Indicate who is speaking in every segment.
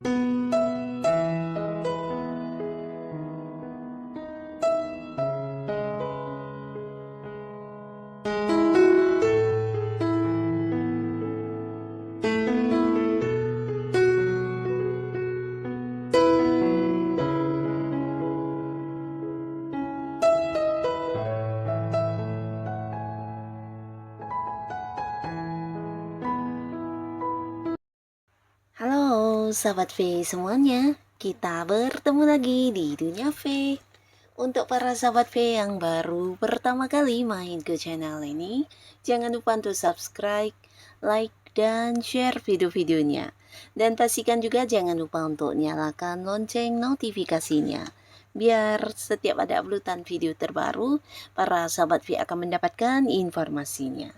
Speaker 1: Halo sahabat V semuanya, kita bertemu lagi di Dunia V. Untuk para sahabat V yang baru pertama kali main ke channel ini, jangan lupa untuk subscribe, like, dan share video-videonya. Dan pastikan juga jangan lupa untuk nyalakan lonceng notifikasinya. Biar setiap ada uploadan video terbaru, para sahabat V akan mendapatkan informasinya.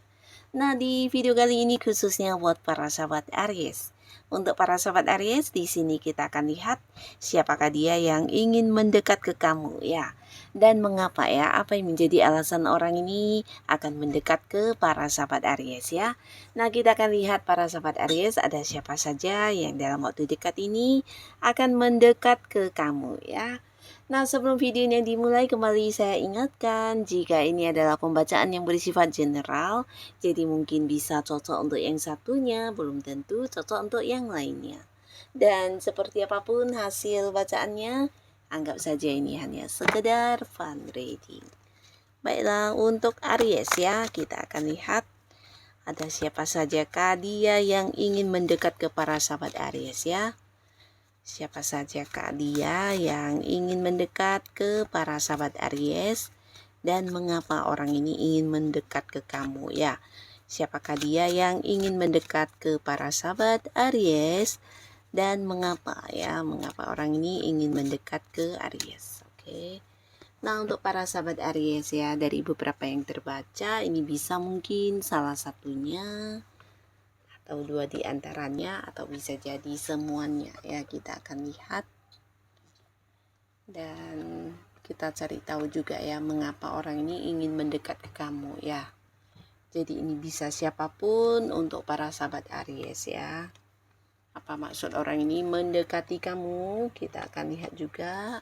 Speaker 1: Nah, di video kali ini khususnya buat para sahabat Aries. Untuk para sahabat Aries, di sini kita akan lihat siapakah dia yang ingin mendekat ke kamu ya. Dan mengapa ya, apa yang menjadi alasan orang ini akan mendekat ke para sahabat Aries ya. Nah, kita akan lihat para sahabat Aries ada siapa saja yang dalam waktu dekat ini akan mendekat ke kamu ya. Nah, sebelum videonya dimulai, kembali saya ingatkan jika ini adalah pembacaan yang bersifat general, jadi mungkin bisa cocok untuk yang satunya, belum tentu cocok untuk yang lainnya. Dan seperti apapun hasil bacaannya, anggap saja ini hanya sekedar fun reading. Baiklah, untuk Aries ya, kita akan lihat ada siapa sajakah dia yang ingin mendekat ke para sahabat Aries ya. Siapa sajakah dia yang ingin mendekat ke para sahabat Aries dan mengapa orang ini ingin mendekat ke kamu ya? Siapakah dia yang ingin mendekat ke para sahabat Aries dan mengapa ya? Mengapa orang ini ingin mendekat ke Aries? Oke. Nah, untuk para sahabat Aries ya, dari beberapa yang terbaca ini bisa mungkin salah satunya atau dua di antaranya atau bisa jadi semuanya ya, kita akan lihat dan kita cari tahu juga ya mengapa orang ini ingin mendekat ke kamu ya. Jadi ini bisa siapapun untuk para sahabat Aries ya. Apa maksud orang ini mendekati kamu? Kita akan lihat juga.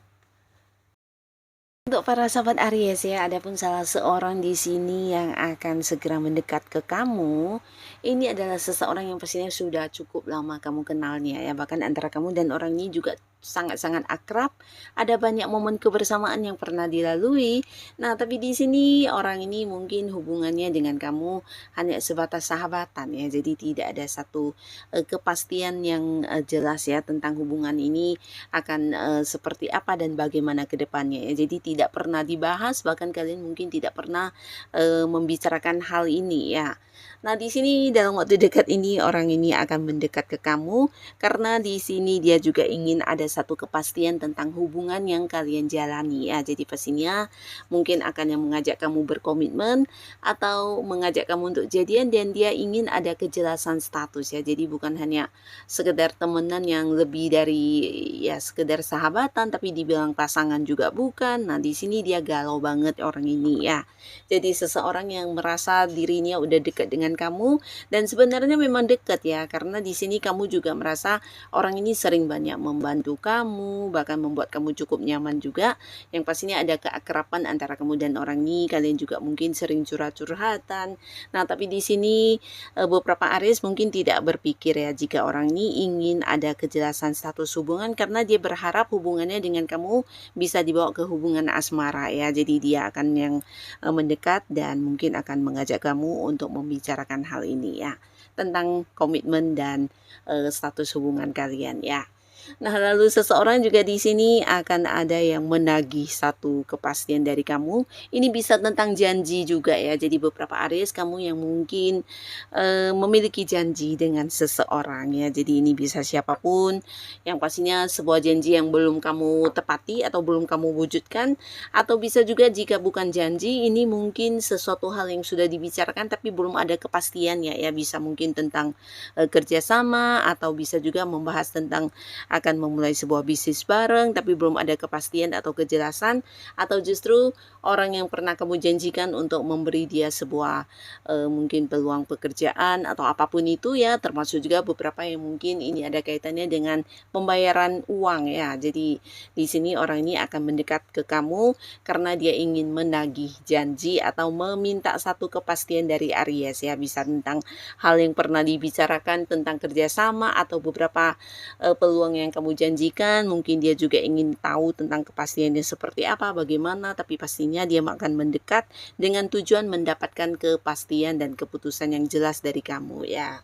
Speaker 1: Untuk para sahabat Aries ya, adapun salah seorang di sini yang akan segera mendekat ke kamu, ini adalah seseorang yang pastinya sudah cukup lama kamu kenalnya ya, bahkan antara kamu dan orang ini juga sangat-sangat akrab, ada banyak momen kebersamaan yang pernah dilalui. Nah, tapi di sini orang ini mungkin hubungannya dengan kamu hanya sebatas sahabatan ya, jadi tidak ada satu kepastian yang jelas ya tentang hubungan ini akan seperti apa dan bagaimana ke depannya ya. Jadi tidak pernah dibahas, bahkan kalian mungkin tidak pernah membicarakan hal ini ya. Nah, di sini dalam waktu dekat ini orang ini akan mendekat ke kamu karena di sini dia juga ingin ada satu kepastian tentang hubungan yang kalian jalani ya. Jadi pastinya mungkin akan yang mengajak kamu berkomitmen atau mengajak kamu untuk jadian dan dia ingin ada kejelasan status ya. Jadi bukan hanya sekedar temenan yang lebih dari ya sekedar sahabatan tapi dibilang pasangan juga bukan. Nah, di sini dia galau banget orang ini ya. Jadi seseorang yang merasa dirinya udah dekat dengan kamu dan sebenarnya memang dekat ya, karena di sini kamu juga merasa orang ini sering banyak membantu kamu, bahkan membuat kamu cukup nyaman juga. Yang pastinya ada keakraban antara kamu dan orang ini, kalian juga mungkin sering curhat-curhatan. Nah, tapi di sini beberapa Aries mungkin tidak berpikir ya jika orang ini ingin ada kejelasan status hubungan karena dia berharap hubungannya dengan kamu bisa dibawa ke hubungan asmara ya. Jadi dia akan yang mendekat dan mungkin akan mengajak kamu untuk membicarakan hal ini ya, tentang komitmen dan status hubungan kalian ya. Nah, lalu seseorang juga di sini akan ada yang menagih satu kepastian dari kamu. Ini bisa tentang janji juga ya. Jadi beberapa Aries kamu yang mungkin memiliki janji dengan seseorang ya. Jadi ini bisa siapapun, yang pastinya sebuah janji yang belum kamu tepati atau belum kamu wujudkan, atau bisa juga jika bukan janji, ini mungkin sesuatu hal yang sudah dibicarakan tapi belum ada kepastiannya ya. Bisa mungkin tentang kerjasama atau bisa juga membahas tentang akan memulai sebuah bisnis bareng tapi belum ada kepastian atau kejelasan, atau justru orang yang pernah kamu janjikan untuk memberi dia sebuah mungkin peluang pekerjaan atau apapun itu ya, termasuk juga beberapa yang mungkin ini ada kaitannya dengan pembayaran uang ya. Jadi di sini orang ini akan mendekat ke kamu karena dia ingin menagih janji atau meminta satu kepastian dari Aries ya, bisa tentang hal yang pernah dibicarakan tentang kerjasama atau beberapa peluang yang kamu janjikan. Mungkin dia juga ingin tahu tentang kepastiannya seperti apa, bagaimana, tapi pastinya dia akan mendekat dengan tujuan mendapatkan kepastian dan keputusan yang jelas dari kamu ya.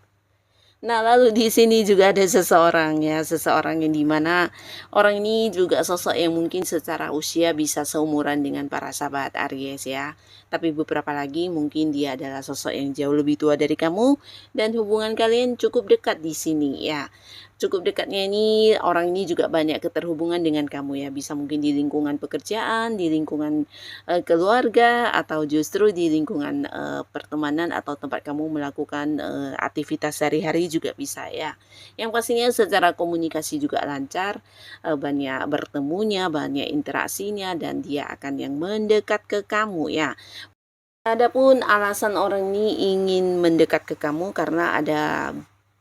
Speaker 1: Nah, lalu di sini juga ada seseorang ya, seseorang yang dimana orang ini juga sosok yang mungkin secara usia bisa seumuran dengan para sahabat Aries ya. Tapi beberapa lagi mungkin dia adalah sosok yang jauh lebih tua dari kamu dan hubungan kalian cukup dekat di sini ya. Cukup dekatnya ini, orang ini juga banyak keterhubungan dengan kamu ya, bisa mungkin di lingkungan pekerjaan, di lingkungan keluarga, atau justru di lingkungan pertemanan atau tempat kamu melakukan aktivitas sehari-hari juga bisa ya. Yang pastinya secara komunikasi juga lancar, banyak bertemunya, banyak interaksinya, dan dia akan yang mendekat ke kamu ya. Adapun alasan orang ini ingin mendekat ke kamu karena ada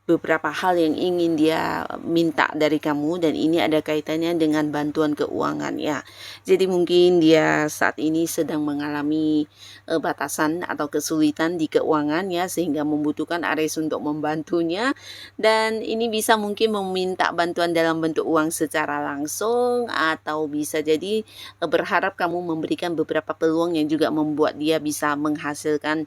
Speaker 1: beberapa hal yang ingin dia minta dari kamu, dan ini ada kaitannya dengan bantuan keuangan ya. Jadi mungkin dia saat ini sedang mengalami batasan atau kesulitan di keuangan ya, sehingga membutuhkan Aries untuk membantunya, dan ini bisa mungkin meminta bantuan dalam bentuk uang secara langsung, atau bisa jadi berharap kamu memberikan beberapa peluang yang juga membuat dia bisa menghasilkan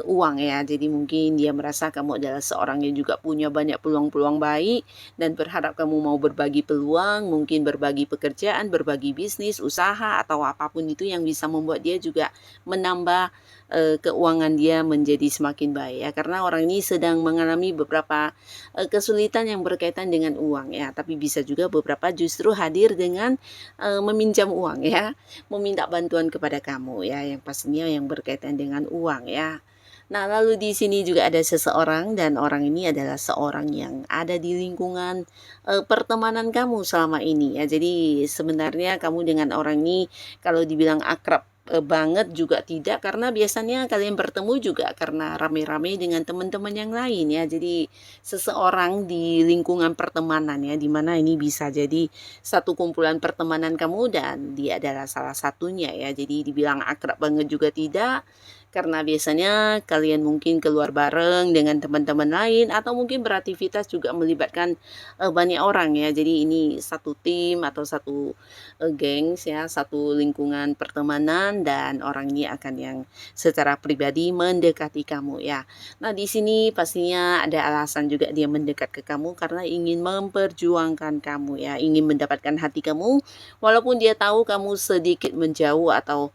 Speaker 1: uang ya. Jadi mungkin dia merasa kamu adalah seorang yang juga punya banyak peluang-peluang baik dan berharap kamu mau berbagi peluang, mungkin berbagi pekerjaan, berbagi bisnis, usaha, atau apapun itu yang bisa membuat dia juga menambah keuangan dia menjadi semakin baik ya, karena orang ini sedang mengalami beberapa kesulitan yang berkaitan dengan uang ya, tapi bisa juga beberapa justru hadir dengan meminjam uang ya, meminta bantuan kepada kamu ya, yang pastinya yang berkaitan dengan uang ya. Nah, lalu di sini juga ada seseorang, dan orang ini adalah seorang yang ada di lingkungan pertemanan kamu selama ini ya. Jadi sebenarnya kamu dengan orang ini kalau dibilang akrab banget juga tidak, karena biasanya kalian bertemu juga karena rame-rame dengan teman-teman yang lain ya. Jadi seseorang di lingkungan pertemanan ya, dimana ini bisa jadi satu kumpulan pertemanan kamu dan dia adalah salah satunya ya. Jadi dibilang akrab banget juga tidak, karena biasanya kalian mungkin keluar bareng dengan teman-teman lain atau mungkin beraktivitas juga melibatkan banyak orang ya. Jadi ini satu tim atau satu gengs ya, satu lingkungan pertemanan, dan orang ini akan yang secara pribadi mendekati kamu ya. Nah, di sini pastinya ada alasan juga dia mendekat ke kamu karena ingin memperjuangkan kamu ya, ingin mendapatkan hati kamu walaupun dia tahu kamu sedikit menjauh atau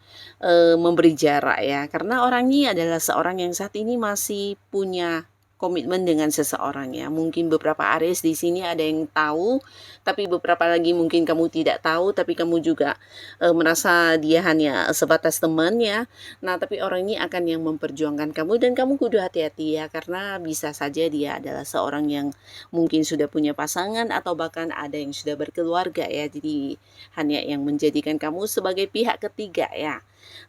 Speaker 1: memberi jarak ya. Karena orang ini adalah seorang yang saat ini masih punya komitmen dengan seseorang ya. Mungkin beberapa Aries di sini ada yang tahu, tapi beberapa lagi mungkin kamu tidak tahu, tapi kamu juga merasa dia hanya sebatas teman ya. Nah, tapi orang ini akan yang memperjuangkan kamu, dan kamu kudu hati-hati ya, karena bisa saja dia adalah seorang yang mungkin sudah punya pasangan atau bahkan ada yang sudah berkeluarga ya. Jadi hanya yang menjadikan kamu sebagai pihak ketiga ya.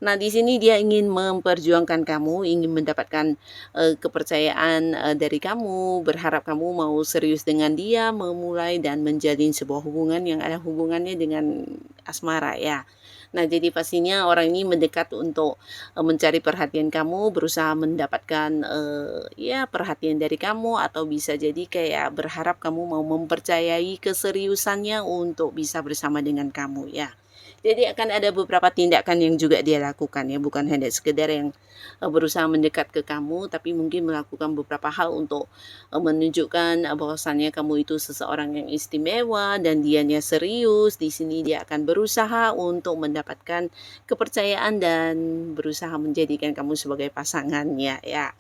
Speaker 1: Nah, di sini dia ingin memperjuangkan kamu, ingin mendapatkan kepercayaan dari kamu, berharap kamu mau serius dengan dia, memulai dan menjalin sebuah hubungan yang ada hubungannya dengan asmara ya. Nah, jadi pastinya orang ini mendekat untuk mencari perhatian kamu, berusaha mendapatkan ya perhatian dari kamu, atau bisa jadi kayak berharap kamu mau mempercayai keseriusannya untuk bisa bersama dengan kamu ya. Jadi akan ada beberapa tindakan yang juga dia lakukan ya, bukan hanya sekedar yang berusaha mendekat ke kamu, tapi mungkin melakukan beberapa hal untuk menunjukkan bahwasannya kamu itu seseorang yang istimewa dan dianya serius. Di sini dia akan berusaha untuk mendapatkan kepercayaan dan berusaha menjadikan kamu sebagai pasangannya ya.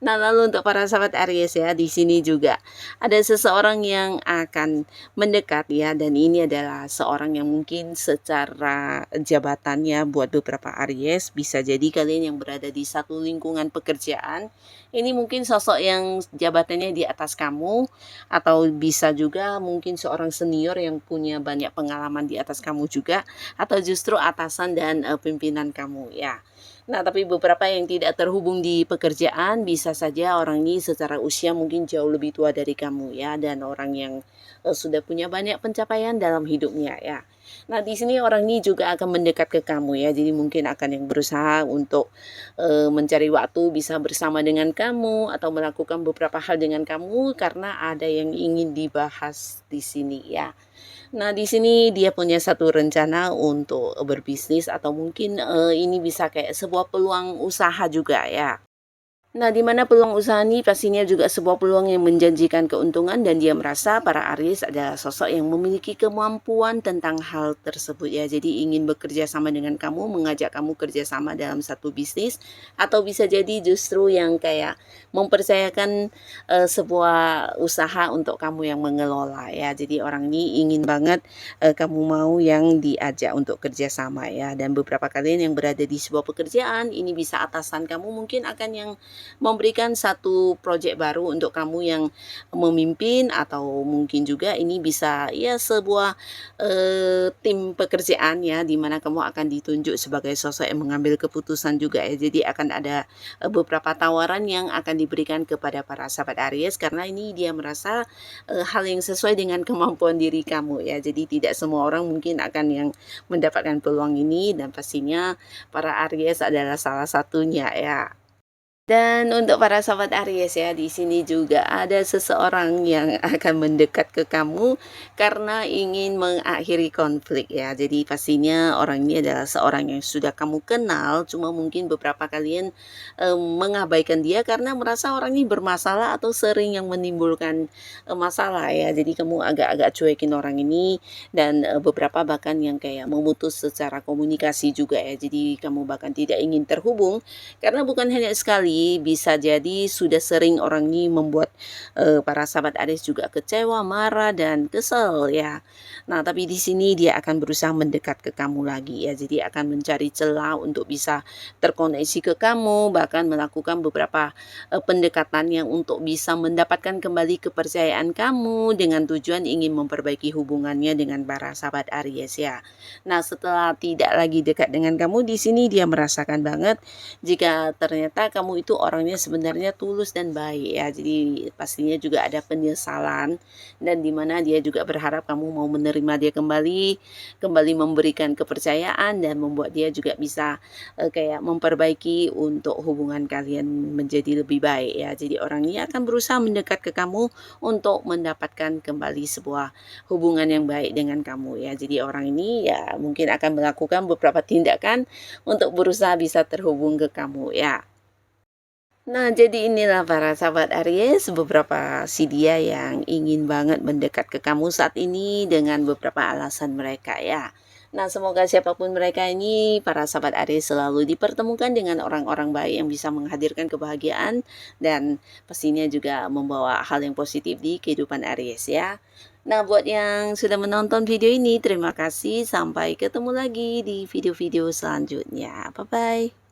Speaker 1: Nah, lalu untuk para sahabat Aries ya, di sini juga ada seseorang yang akan mendekat ya, dan ini adalah seorang yang mungkin secara jabatannya buat beberapa Aries bisa jadi kalian yang berada di satu lingkungan pekerjaan. Ini mungkin sosok yang jabatannya di atas kamu, atau bisa juga mungkin seorang senior yang punya banyak pengalaman di atas kamu juga, atau justru atasan dan pimpinan kamu ya. Nah, tapi beberapa yang tidak terhubung di pekerjaan, bisa saja orang ini secara usia mungkin jauh lebih tua dari kamu ya, dan orang yang sudah punya banyak pencapaian dalam hidupnya ya. Nah, di sini orang ini juga akan mendekat ke kamu ya, jadi mungkin akan yang berusaha untuk mencari waktu bisa bersama dengan kamu atau melakukan beberapa hal dengan kamu karena ada yang ingin dibahas di sini ya. Nah, di sini dia punya satu rencana untuk berbisnis atau mungkin, ini bisa kayak sebuah peluang usaha juga ya. Nah, di mana peluang usaha ini pastinya juga sebuah peluang yang menjanjikan keuntungan dan dia merasa para Aries adalah sosok yang memiliki kemampuan tentang hal tersebut ya. Jadi ingin bekerja sama dengan kamu, mengajak kamu kerja sama dalam satu bisnis, atau bisa jadi justru yang kayak mempercayakan sebuah usaha untuk kamu yang mengelola ya. Jadi orang ini ingin banget kamu mau yang diajak untuk kerja sama ya. Dan beberapa kalian yang berada di sebuah pekerjaan, ini bisa atasan kamu mungkin akan yang memberikan satu proyek baru untuk kamu yang memimpin, atau mungkin juga ini bisa ya sebuah tim pekerjaan ya, di mana kamu akan ditunjuk sebagai sosok yang mengambil keputusan juga ya. Jadi akan ada beberapa tawaran yang akan diberikan kepada para sahabat Aries karena ini dia merasa hal yang sesuai dengan kemampuan diri kamu ya. Jadi tidak semua orang mungkin akan yang mendapatkan peluang ini, dan pastinya para Aries adalah salah satunya ya. Dan untuk para sahabat Aries ya, di sini juga ada seseorang yang akan mendekat ke kamu karena ingin mengakhiri konflik ya. Jadi pastinya orang ini adalah seorang yang sudah kamu kenal, cuma mungkin beberapa kalian mengabaikan dia karena merasa orang ini bermasalah atau sering yang menimbulkan masalah ya. Jadi kamu agak-agak cuekin orang ini, dan beberapa bahkan yang kayak memutus secara komunikasi juga ya. Jadi kamu bahkan tidak ingin terhubung karena bukan hanya sekali, bisa jadi sudah sering orang ini membuat para sahabat Aries juga kecewa, marah, dan kesel ya. Nah, tapi di sini dia akan berusaha mendekat ke kamu lagi ya. Jadi akan mencari celah untuk bisa terkoneksi ke kamu, bahkan melakukan beberapa pendekatan yang untuk bisa mendapatkan kembali kepercayaan kamu dengan tujuan ingin memperbaiki hubungannya dengan para sahabat Aries ya. Nah, setelah tidak lagi dekat dengan kamu, di sini dia merasakan banget jika ternyata kamu itu orangnya sebenarnya tulus dan baik ya. Jadi pastinya juga ada penyesalan, dan dimana dia juga berharap kamu mau menerima dia kembali, kembali memberikan kepercayaan dan membuat dia juga bisa kayak memperbaiki untuk hubungan kalian menjadi lebih baik ya. Jadi orang ini akan berusaha mendekat ke kamu untuk mendapatkan kembali sebuah hubungan yang baik dengan kamu ya. Jadi orang ini ya mungkin akan melakukan beberapa tindakan untuk berusaha bisa terhubung ke kamu ya. Nah, jadi inilah para sahabat Aries, beberapa si dia yang ingin banget mendekat ke kamu saat ini dengan beberapa alasan mereka ya. Nah, semoga siapapun mereka ini, para sahabat Aries selalu dipertemukan dengan orang-orang baik yang bisa menghadirkan kebahagiaan dan pastinya juga membawa hal yang positif di kehidupan Aries ya. Nah, buat yang sudah menonton video ini, terima kasih. Sampai ketemu lagi di video-video selanjutnya. Bye-bye.